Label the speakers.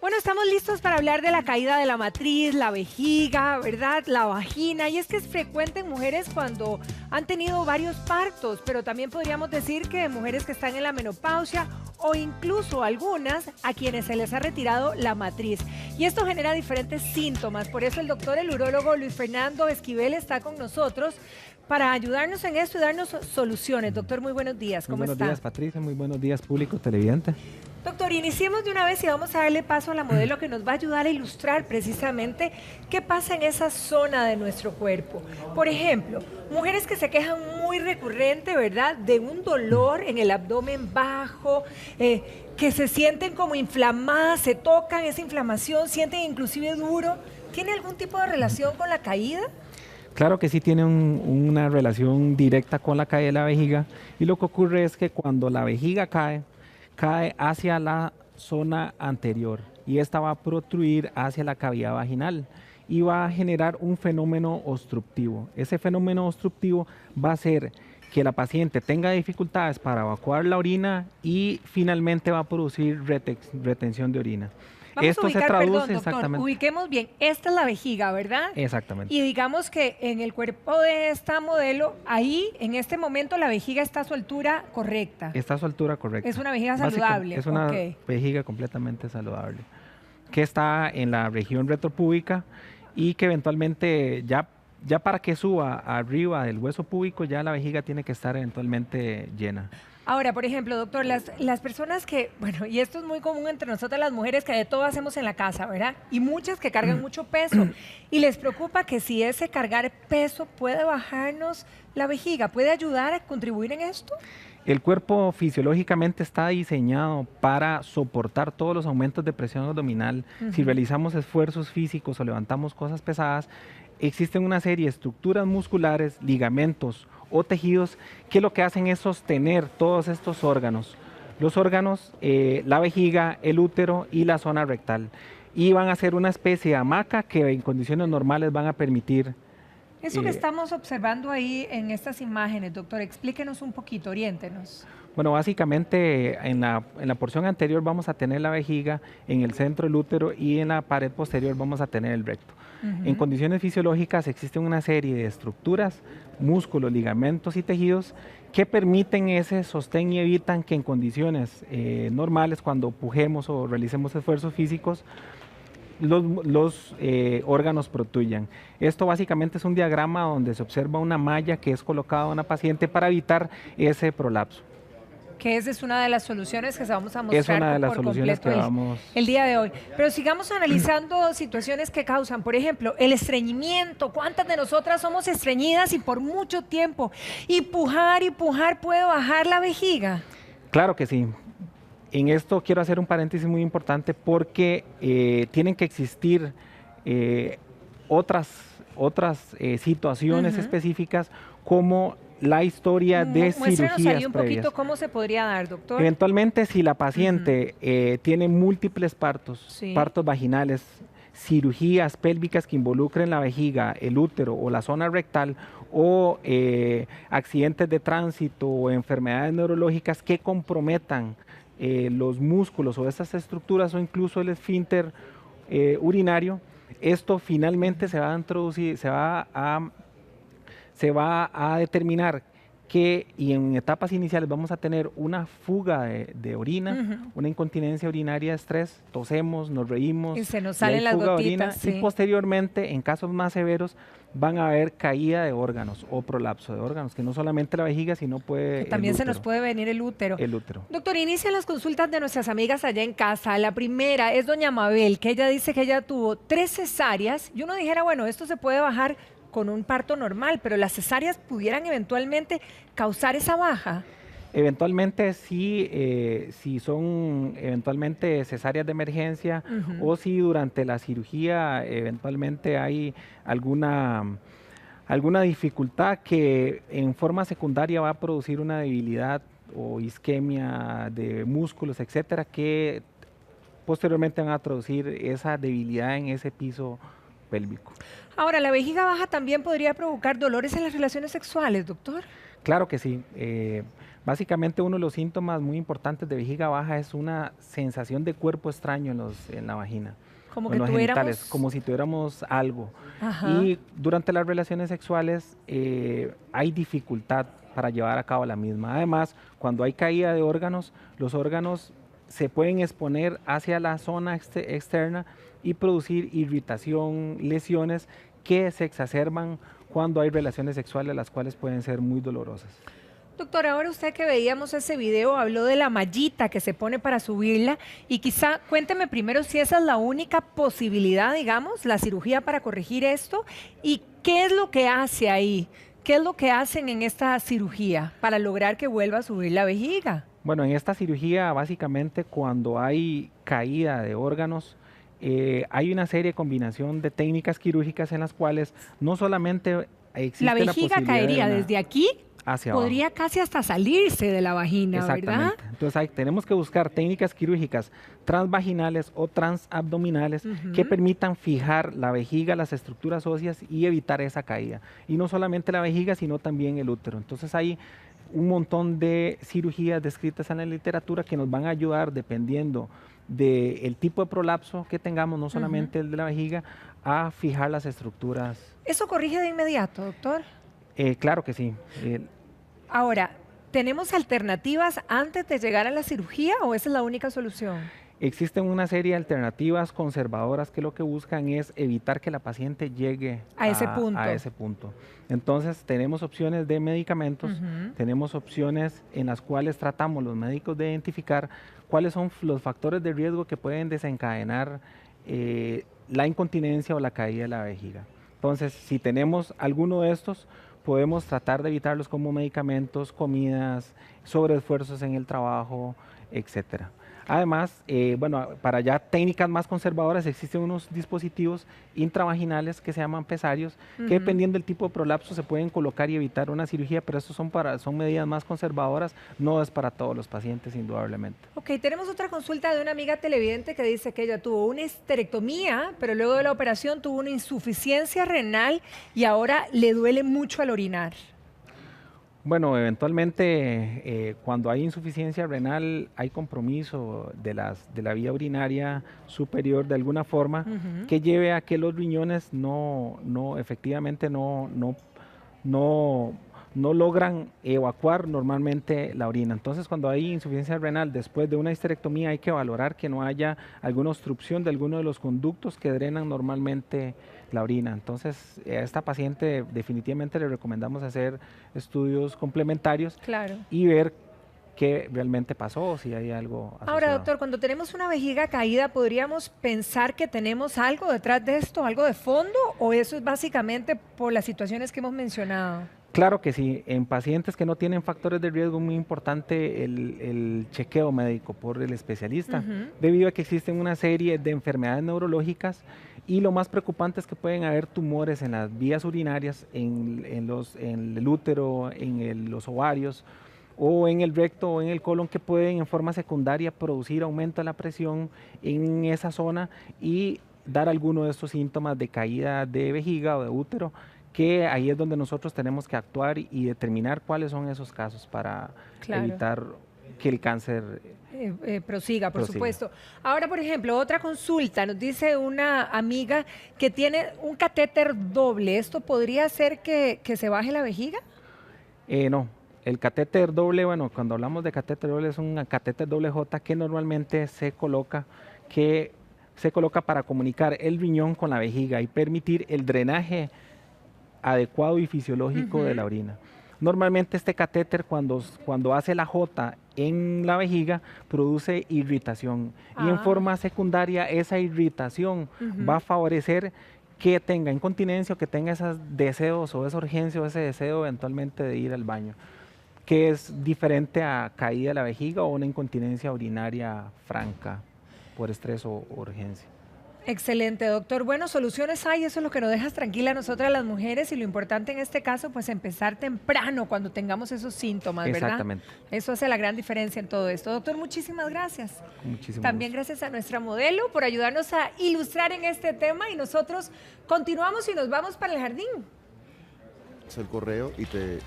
Speaker 1: Bueno, estamos listos para hablar de la caída de la matriz, la vejiga, ¿verdad? La vagina. Y es que es frecuente en mujeres cuando han tenido varios partos, pero también podríamos decir que mujeres que están en la menopausia o incluso algunas a quienes se les ha retirado la matriz. Y esto genera diferentes síntomas. Por eso el urólogo Luis Fernando Esquivel está con nosotros para ayudarnos en esto y darnos soluciones. Doctor, muy buenos días. ¿Cómo está?
Speaker 2: Muy buenos días, Patricia. Muy buenos días, público televidente.
Speaker 1: Doctor, iniciemos de una vez y vamos a darle paso a la modelo que nos va a ayudar a ilustrar precisamente qué pasa en esa zona de nuestro cuerpo. Por ejemplo, mujeres que se quejan muy recurrente, ¿verdad?, de un dolor en el abdomen bajo, que se sienten como inflamadas, se tocan esa inflamación, sienten inclusive duro. ¿Tiene algún tipo de relación con la caída?
Speaker 2: Claro que sí tiene una relación directa con la caída de la vejiga, y lo que ocurre es que cuando la vejiga cae hacia la zona anterior y esta va a protruir hacia la cavidad vaginal y va a generar un fenómeno obstructivo. Ese fenómeno obstructivo va a hacer que la paciente tenga dificultades para evacuar la orina y finalmente va a producir retención de orina.
Speaker 1: Vamos
Speaker 2: Esto
Speaker 1: a ubicar,
Speaker 2: se traduce
Speaker 1: perdón, doctor,
Speaker 2: exactamente.
Speaker 1: ubiquemos bien. Esta es la vejiga, ¿verdad?
Speaker 2: Exactamente.
Speaker 1: Y digamos que en el cuerpo de esta modelo, ahí, en este momento, la vejiga está a su altura correcta.
Speaker 2: Está a su altura correcta.
Speaker 1: Es una vejiga saludable.
Speaker 2: Es una vejiga completamente saludable, que está en la región retropúbica y que eventualmente ya para que suba arriba del hueso púbico, ya la vejiga tiene que estar eventualmente llena.
Speaker 1: Ahora, por ejemplo, doctor, las personas que, bueno, y esto es muy común entre nosotras las mujeres, que de todo hacemos en la casa, ¿verdad? Y muchas que cargan mucho peso y les preocupa que si ese cargar peso puede bajarnos la vejiga, ¿puede ayudar a contribuir en esto?
Speaker 2: El cuerpo fisiológicamente está diseñado para soportar todos los aumentos de presión abdominal. Si realizamos esfuerzos físicos o levantamos cosas pesadas, existen una serie de estructuras musculares, ligamentos o tejidos que lo que hacen es sostener todos estos órganos. Los órganos, la vejiga, el útero y la zona rectal. Y van a ser una especie de hamaca que en condiciones normales van a permitir.
Speaker 1: Eso que estamos observando ahí en estas imágenes, doctor, explíquenos un poquito, oriéntenos.
Speaker 2: Bueno, básicamente en la porción anterior vamos a tener la vejiga, en el centro el útero y en la pared posterior vamos a tener el recto. En condiciones fisiológicas existen una serie de estructuras, músculos, ligamentos y tejidos que permiten ese sostén y evitan que en condiciones normales, cuando pujemos o realicemos esfuerzos físicos, los órganos protruyan. Esto básicamente es un diagrama donde se observa una malla que es colocada a una paciente para evitar ese prolapso.
Speaker 1: Que esa es una de las soluciones que se vamos a mostrar
Speaker 2: es una de las
Speaker 1: por
Speaker 2: soluciones
Speaker 1: completo
Speaker 2: que vamos
Speaker 1: el día de hoy. Pero sigamos analizando situaciones que causan, por ejemplo, el estreñimiento. ¿Cuántas de nosotras somos estreñidas y por mucho tiempo? Y pujar puede bajar la vejiga.
Speaker 2: Claro que sí. En esto quiero hacer un paréntesis muy importante porque tienen que existir otras situaciones específicas como la historia de
Speaker 1: Muéstrenos
Speaker 2: cirugías
Speaker 1: ahí un
Speaker 2: previas.
Speaker 1: poquito cómo se podría dar, doctor.
Speaker 2: Eventualmente, si la paciente tiene múltiples partos, partos vaginales, cirugías pélvicas que involucren la vejiga, el útero o la zona rectal, o accidentes de tránsito o enfermedades neurológicas que comprometan los músculos o esas estructuras o incluso el esfínter urinario, esto finalmente se va a introducir, se va a determinar que, y en etapas iniciales vamos a tener una fuga de orina, una incontinencia urinaria de estrés, tosemos, nos reímos,
Speaker 1: y se nos salen las gotitas,
Speaker 2: y posteriormente, en casos más severos, van a haber caída de órganos o prolapso de órganos, que no solamente la vejiga, sino puede
Speaker 1: que también se nos puede venir el útero.
Speaker 2: El útero.
Speaker 1: Doctor, inician las consultas de nuestras amigas allá en casa. La primera es doña Mabel, que ella dice que ella tuvo 3 cesáreas, y uno dijera, bueno, esto se puede bajar con un parto normal, pero las cesáreas pudieran eventualmente causar esa baja.
Speaker 2: Eventualmente sí, si son eventualmente cesáreas de emergencia o si durante la cirugía eventualmente hay alguna dificultad que en forma secundaria va a producir una debilidad o isquemia de músculos, etcétera, que posteriormente van a producir esa debilidad en ese piso pélvico.
Speaker 1: Ahora, ¿la vejiga baja también podría provocar dolores en las relaciones sexuales, doctor?
Speaker 2: Claro que sí. Básicamente uno de los síntomas muy importantes de vejiga baja es una sensación de cuerpo extraño en la vagina.
Speaker 1: Como
Speaker 2: En
Speaker 1: que
Speaker 2: los genitales,
Speaker 1: tuviéramos...
Speaker 2: como si tuviéramos algo.
Speaker 1: Ajá.
Speaker 2: Y durante las relaciones sexuales hay dificultad para llevar a cabo la misma. Además, cuando hay caída de órganos, los órganos se pueden exponer hacia la zona externa y producir irritación, lesiones que se exacerban cuando hay relaciones sexuales, las cuales pueden ser muy dolorosas.
Speaker 1: Doctor, ahora usted que veíamos ese video habló de la mallita que se pone para subirla y quizá cuénteme primero si esa es la única posibilidad, digamos, la cirugía para corregir esto y qué es lo que hace ahí, qué es lo que hacen en esta cirugía para lograr que vuelva a subir la vejiga.
Speaker 2: Bueno, en esta cirugía básicamente cuando hay caída de órganos, hay una serie de combinación de técnicas quirúrgicas en las cuales no solamente existe
Speaker 1: La
Speaker 2: la
Speaker 1: vejiga
Speaker 2: posibilidad
Speaker 1: caería
Speaker 2: de
Speaker 1: desde aquí,
Speaker 2: hacia abajo.
Speaker 1: podría casi hasta salirse de la vagina, ¿verdad?
Speaker 2: Exactamente. Entonces tenemos que buscar técnicas quirúrgicas transvaginales o transabdominales que permitan fijar la vejiga, las estructuras óseas y evitar esa caída. Y no solamente la vejiga, sino también el útero. Entonces hay un montón de cirugías descritas en la literatura que nos van a ayudar dependiendo del tipo de prolapso que tengamos, no solamente el de la vejiga, a fijar las estructuras.
Speaker 1: ¿Eso corrige de inmediato, doctor?
Speaker 2: Claro que sí.
Speaker 1: Ahora, ¿tenemos alternativas antes de llegar a la cirugía o esa es la única solución?
Speaker 2: Existen una serie de alternativas conservadoras que lo que buscan es evitar que la paciente llegue
Speaker 1: A ese punto.
Speaker 2: a ese punto. Entonces, tenemos opciones de medicamentos, tenemos opciones en las cuales tratamos los médicos de identificar cuáles son los factores de riesgo que pueden desencadenar la incontinencia o la caída de la vejiga. Entonces, si tenemos alguno de estos, podemos tratar de evitarlos como medicamentos, comidas, sobreesfuerzos en el trabajo, etcétera. Además, bueno, para ya técnicas más conservadoras existen unos dispositivos intravaginales que se llaman pesarios, que dependiendo del tipo de prolapso se pueden colocar y evitar una cirugía, pero estos son medidas más conservadoras, no es para todos los pacientes indudablemente.
Speaker 1: Ok, tenemos otra consulta de una amiga televidente que dice que ella tuvo una histerectomía, pero luego de la operación tuvo una insuficiencia renal y ahora le duele mucho al orinar.
Speaker 2: Bueno, eventualmente cuando hay insuficiencia renal hay compromiso de la vía urinaria superior de alguna forma que lleve a que los riñones efectivamente no logran evacuar normalmente la orina. Entonces, cuando hay insuficiencia renal después de una histerectomía hay que valorar que no haya alguna obstrucción de alguno de los conductos que drenan normalmente la orina. Entonces, a esta paciente definitivamente le recomendamos hacer estudios complementarios y ver qué realmente pasó, si hay algo asociado.
Speaker 1: Ahora, doctor, cuando tenemos una vejiga caída, ¿podríamos pensar que tenemos algo detrás de esto, algo de fondo, o eso es básicamente por las situaciones que hemos mencionado?
Speaker 2: Claro que sí, en pacientes que no tienen factores de riesgo es muy importante el chequeo médico por el especialista, debido a que existen una serie de enfermedades neurológicas y lo más preocupante es que pueden haber tumores en las vías urinarias, en el útero, en los ovarios o en el recto o en el colon que pueden en forma secundaria producir aumento de la presión en esa zona y dar alguno de estos síntomas de caída de vejiga o de útero, que ahí es donde nosotros tenemos que actuar y determinar cuáles son esos casos para evitar que el cáncer
Speaker 1: prosiga, por supuesto. Ahora, por ejemplo, otra consulta, nos dice una amiga que tiene un catéter doble. ¿Esto podría hacer que se baje la vejiga?
Speaker 2: No, el catéter doble, bueno, cuando hablamos de catéter doble es un catéter doble J que normalmente se coloca para comunicar el riñón con la vejiga y permitir el drenaje adecuado y fisiológico de la orina. Normalmente este catéter cuando hace la J en la vejiga produce irritación y en forma secundaria esa irritación va a favorecer que tenga incontinencia o que tenga esos deseos o esa urgencia o ese deseo eventualmente de ir al baño, que es diferente a caída de la vejiga o una incontinencia urinaria franca por estrés o urgencia.
Speaker 1: Excelente, doctor. Bueno, soluciones hay, eso es lo que nos deja tranquila a nosotras las mujeres y lo importante en este caso, pues empezar temprano cuando tengamos esos síntomas, ¿verdad?
Speaker 2: Exactamente.
Speaker 1: Eso hace la gran diferencia en todo esto. Doctor, muchísimas gracias.
Speaker 2: Muchísimas
Speaker 1: También gracias a nuestra modelo por ayudarnos a ilustrar en este tema y nosotros continuamos y nos vamos para el jardín.
Speaker 3: Es el correo y te